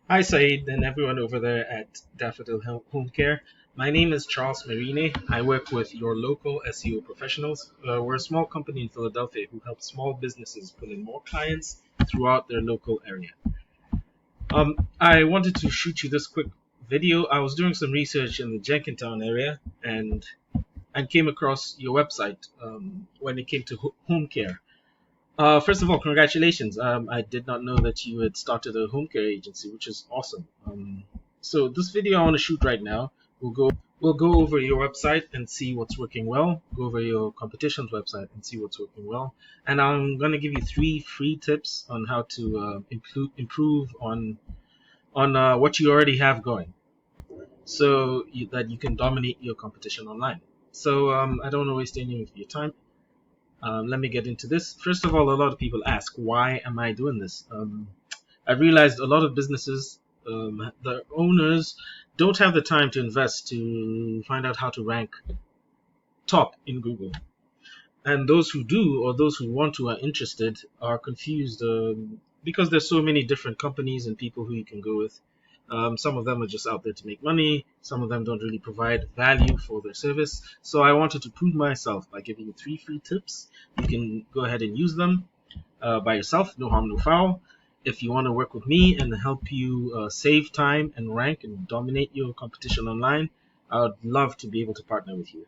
Hi, Saeed, and everyone over there at Daffodil Home Care. My name is Charles Marine. I work with your local SEO professionals. We're a small company in Philadelphia who helps small businesses pull in more clients throughout their local area. I wanted to shoot you this quick video. I was doing some research in the Jenkintown area and came across your website when it came to home care. First of all, congratulations. I did not know that you had started a home care agency, which is awesome. So this video I want to shoot right now. We'll go over your website and see what's working well. Go over your competition's website and see what's working well. And I'm gonna give you 3 free tips on how to improve on what you already have going, so that you can dominate your competition online. So I don't want to waste any of your time. Let me get into this. First of all, a lot of people ask, why am I doing this? I realized a lot of businesses, the owners, don't have the time to invest to find out how to rank top in Google. And those who do, or those who want to, are interested, are confused because there's so many different companies and people who you can go with. Some of them are just out there to make money. Some of them don't really provide value for their service. So I wanted to prove myself by giving you 3 free tips. You can go ahead and use them by yourself, no harm, no foul. If you want to work with me and help you save time and rank and dominate your competition online, I would love to be able to partner with you.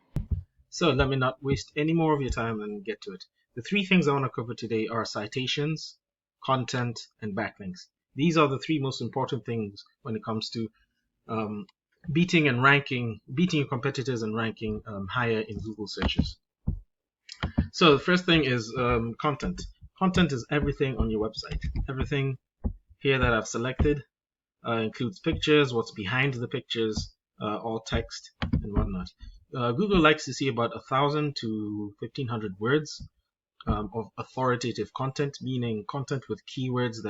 So let me not waste any more of your time and get to it. The 3 things I want to cover today are citations, content, and backlinks. These are the 3 most important things when it comes to um, beating your competitors and ranking higher in Google searches. So the first thing is content. Content is everything on your website. Everything here that I've selected includes pictures, what's behind the pictures, all text and whatnot. Google likes to see about 1,000 to 1,500 words of authoritative content, meaning content with keywords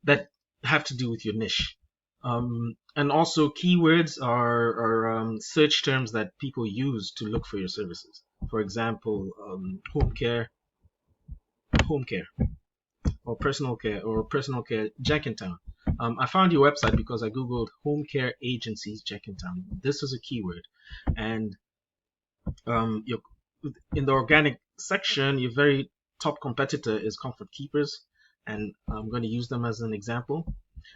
that have to do with your niche. And also, keywords are search terms that people use to look for your services. For example, home care, or personal care, Jenkintown. I found your website because I googled home care agencies Jenkintown. This is a keyword, and your in the organic section, your very top competitor is Comfort Keepers, and I'm going to use them as an example.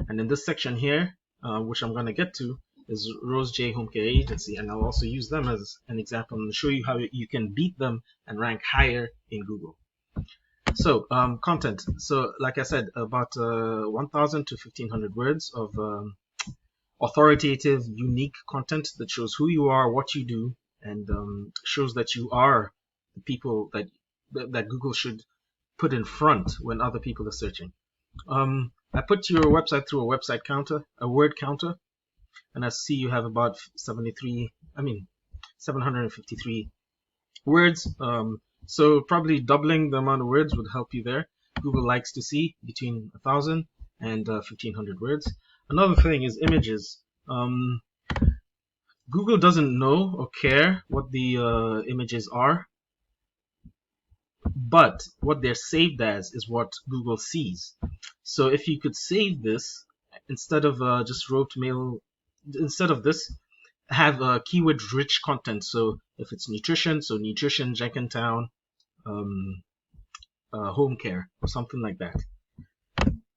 And in this section here, which I'm going to get to, is Rose J Home Care Agency, and I'll also use them as an example and show you how you can beat them and rank higher in Google. So content. So like I said, about 1,000 to 1,500 words of authoritative, unique content that shows who you are, what you do, and shows that you are the people that Google should put in front when other people are searching. I put your website through a word counter, and I see you have about 753 words. So probably doubling the amount of words would help you there. Google likes to see between 1,000 and 1,500 words. Another thing is images. Google doesn't know or care what the images are, but what they're saved as is what Google sees. So if you could save this instead of just roped mail, instead of this, have keyword rich content. So if it's nutrition, so nutrition, Jenkintown, home care, or something like that.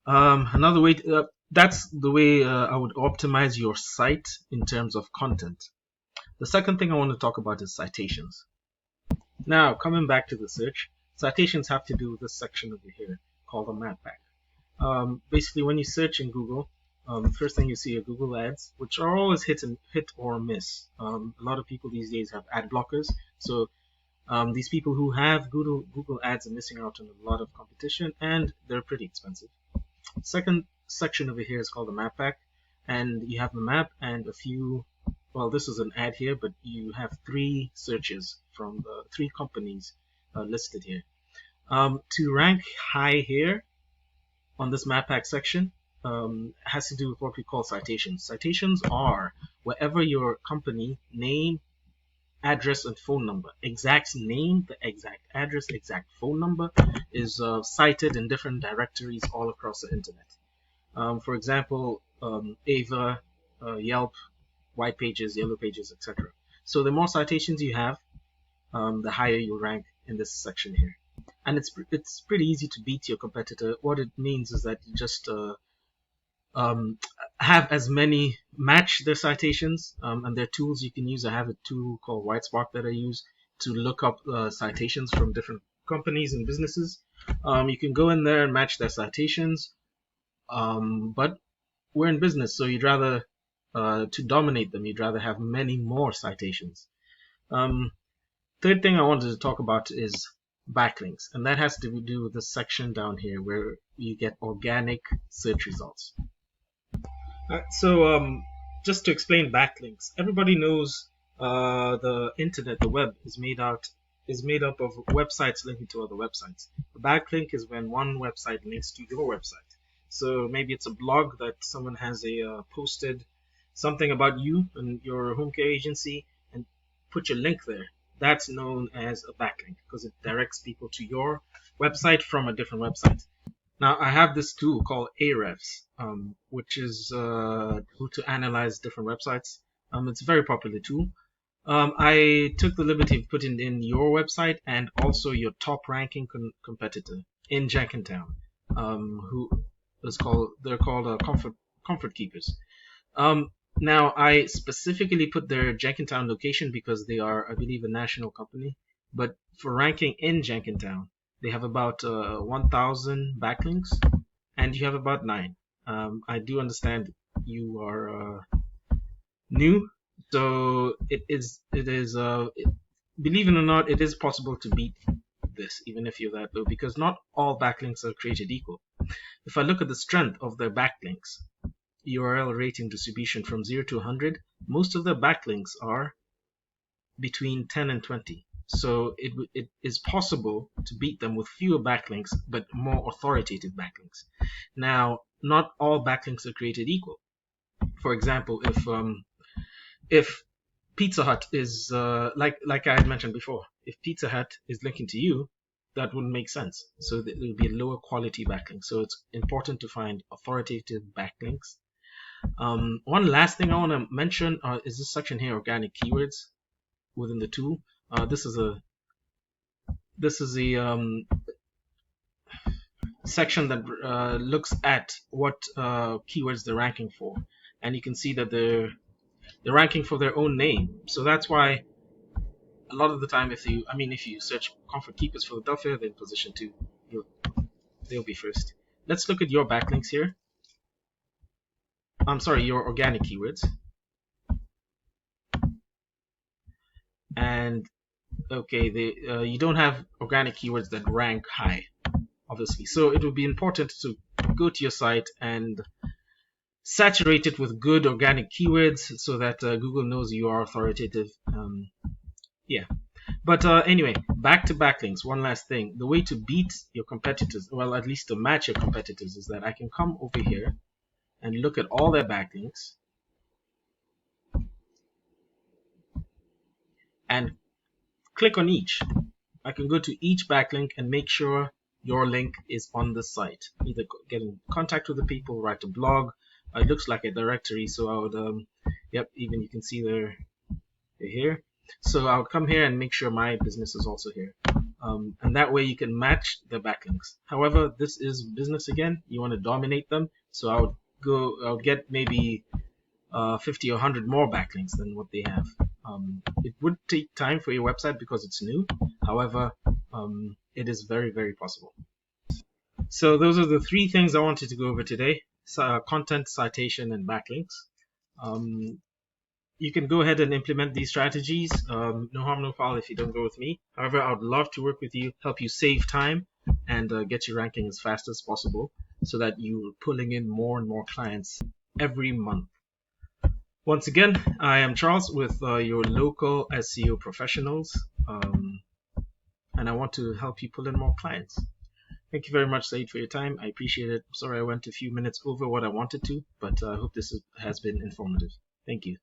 Another way, that's the way I would optimize your site in terms of content. The second thing I want to talk about is citations. Now, coming back to the search, citations have to do with this section over here called the map pack. Basically, when you search in Google, first thing you see are Google ads, which are always hit or miss. A lot of people these days have ad blockers, so these people who have Google ads are missing out on a lot of competition, and they're pretty expensive. Second section over here is called the map pack, and you have the map and a few. Well, this is an ad here, but you have 3 searches from the 3 companies listed here. To rank high here on this map pack section has to do with what we call citations. Citations are wherever your company name, address, and phone number, exact name, the exact address, exact phone number, is cited in different directories all across the internet. For example, Ava, Yelp, white pages, yellow pages, etc. So the more citations you have, the higher you rank in this section here. And it's pretty easy to beat your competitor. What it means is that you just um, have as many match their citations, and there are tools you can use. I have a tool called Whitespark that I use to look up citations from different companies and businesses. You can go in there and match their citations, but we're in business, so you'd rather to dominate them, you'd rather have many more citations. Third thing I wanted to talk about is backlinks, and that has to do with this section down here where you get organic search results. So just to explain backlinks, everybody knows the internet, the web, is made up of websites linking to other websites. A backlink is when one website links to your website. So maybe it's a blog that someone has posted something about you and your home care agency and put your link there. That's known as a backlink because it directs people to your website from a different website. Now I have this tool called Ahrefs, which is to analyze different websites. It's a very popular tool. I took the liberty of putting in your website and also your top ranking competitor in Jenkintown, they're called Comfort Keepers. Now I specifically put their Jenkintown location because they are, I believe, a national company. But for ranking in Jenkintown, they have about 1,000 backlinks, and you have about 9. I do understand you are new, so believe it or not, it is possible to beat this, even if you're that low, because not all backlinks are created equal. If I look at the strength of their backlinks, URL rating distribution from 0 to 100, most of their backlinks are between 10 and 20. So it is possible to beat them with fewer backlinks, but more authoritative backlinks. Now, not all backlinks are created equal. For example, if Pizza Hut is like I had mentioned before, if Pizza Hut is linking to you, that wouldn't make sense. So it will be a lower quality backlink. So it's important to find authoritative backlinks. One last thing I want to mention is this section here, organic keywords within the tool. This is a section that looks at what keywords they're ranking for, and you can see that they're ranking for their own name. So that's why a lot of the time, if you search Comfort Keepers Philadelphia, then position 2, they'll be first. Let's look at your backlinks here. I'm sorry, your organic keywords. And okay, you don't have organic keywords that rank high, obviously. So it would be important to go to your site and saturate it with good organic keywords so that Google knows you are authoritative. Yeah. But anyway, back to backlinks. One last thing. The way to beat your competitors, well, at least to match your competitors, is that I can come over here and look at all their backlinks and click on each. I can go to each backlink and make sure your link is on the site. Either get in contact with the people, write a blog. It looks like a directory, so I would, even you can see they're here. So I would come here and make sure my business is also here. And that way you can match the backlinks. However, this is business again. You want to dominate them. So I would get maybe 50 or 100 more backlinks than what they have. It would take time for your website because it's new. However, it is very, very possible. So those are the 3 things I wanted to go over today. Content, citation, and backlinks. You can go ahead and implement these strategies. No harm, no foul if you don't go with me. However, I would love to work with you, help you save time, and get you ranking as fast as possible so that you're pulling in more and more clients every month. Once again, I am Charles with your local SEO professionals, and I want to help you pull in more clients. Thank you very much, Said, for your time. I appreciate it. Sorry I went a few minutes over what I wanted to, but I hope this has been informative. Thank you.